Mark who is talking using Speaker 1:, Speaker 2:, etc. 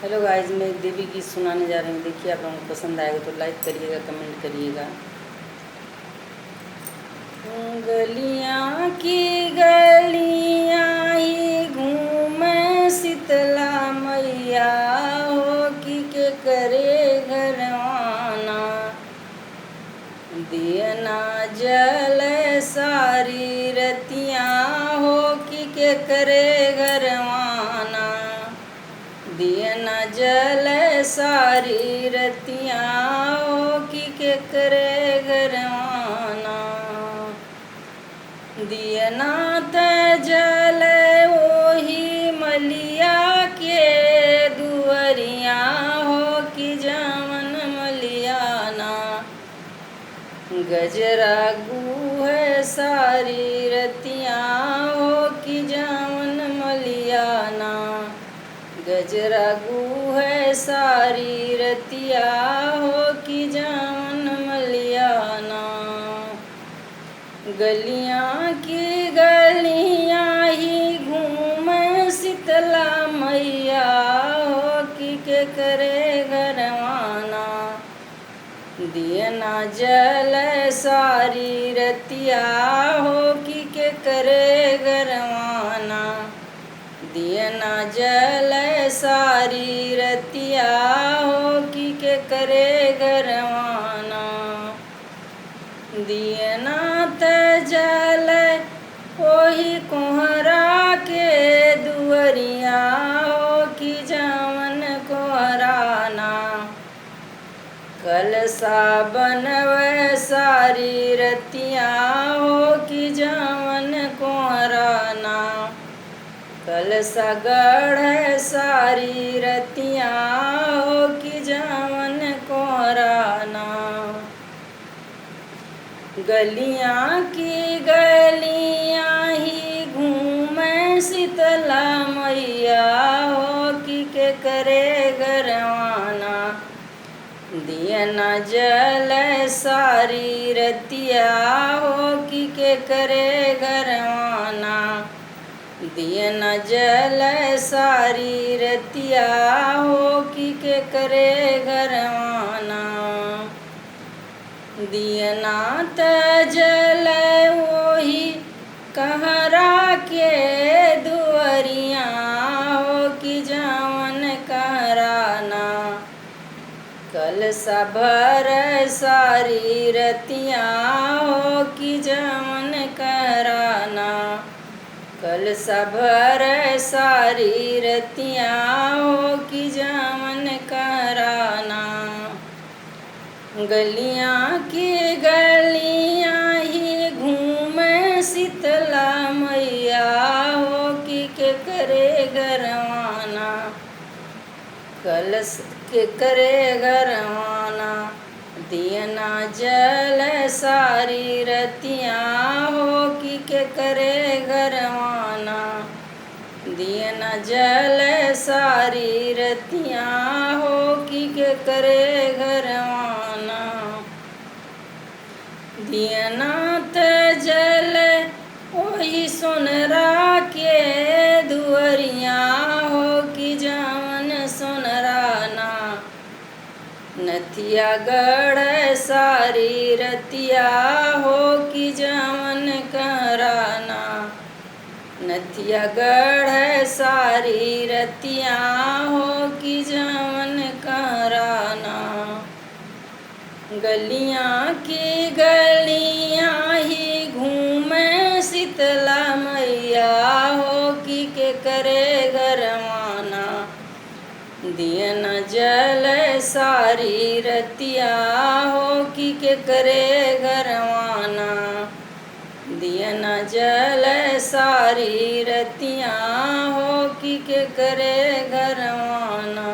Speaker 1: Hello guys, मैं एक देवी गीत सुनाने जा रही हूँ। देखिए, आप लोगों को पसंद आएगा तो लाइक करिएगा, कमेंट करिएगा। गलियाँ की गलियाँ ही घूमे शीतला मैया हो के करे घरवाना। दियना जल सारी रतियाँ हो के करे घरवाना। दियना जल सारी रतियाँ हो के करे घरवाना। दियना त जल ओही मलिया के दुअरिया हो कि जमन मलियाना। गजरा गूह सारी रतियाँ हो कि जमन मलियाना। गजरा गूह सारी रतियाँ हो कि जमन मलियाना। गलियाँ की गलियाँ ही घूमे शीतला मैया हो के करे घरवाना। दियना जल सारी रतियाँ हो के करे घरवाना। दियना जल सारी रतियाँ हो के करे घरवाना। दियना त जल ओही कोहरा के दुअरिया हो कि जमन कोहराना। कलसा बनवे सारी रतियाँ हो कि जमन कोहराना। कलसा गढ़ सारी रतियाँ हो कि जमन कोहराना। गलियाँ की गलियाँ ही घूमे शीतला मैया हो के करे घरवाना। दियना जल सारी रतियाँ हो के करे घरवाना। दियना जल सारी रतियाँ हो के करे घरवाना। दियना त जल ओही कहरा के दुअरिया हो कि जमन कहराना। कलसा भर सारी रतियाँ हो कि जमन कहराना। कलसा भर सारी रतियाँ हो कि जमन कहराना। गलियाँ की गलियाँ ही घूमे शीतला मैया हो के करे घरवाना। कलश के करे घरवाना। दियना जल सारी रतियाँ हो के करे घरवाना। दियना जल सारी रतियाँ हो के करे घरवाना। दियना त जल ओही सोनरा के दुअरिया हो कि जमन सोनराना। नथिया गढ़ सारी रतियाँ हो कि जमन कहराना। नथिया गढ़ सारी रतियाँ हो कि जमन कहराना। गलियाँ की गलियाँ ही घूमे शीतला मैया हो के करे घरवाना। दियना जल सारी रतियाँ हो के करे घरवाना। दियना जल सारी रतियाँ हो के करे घरवाना।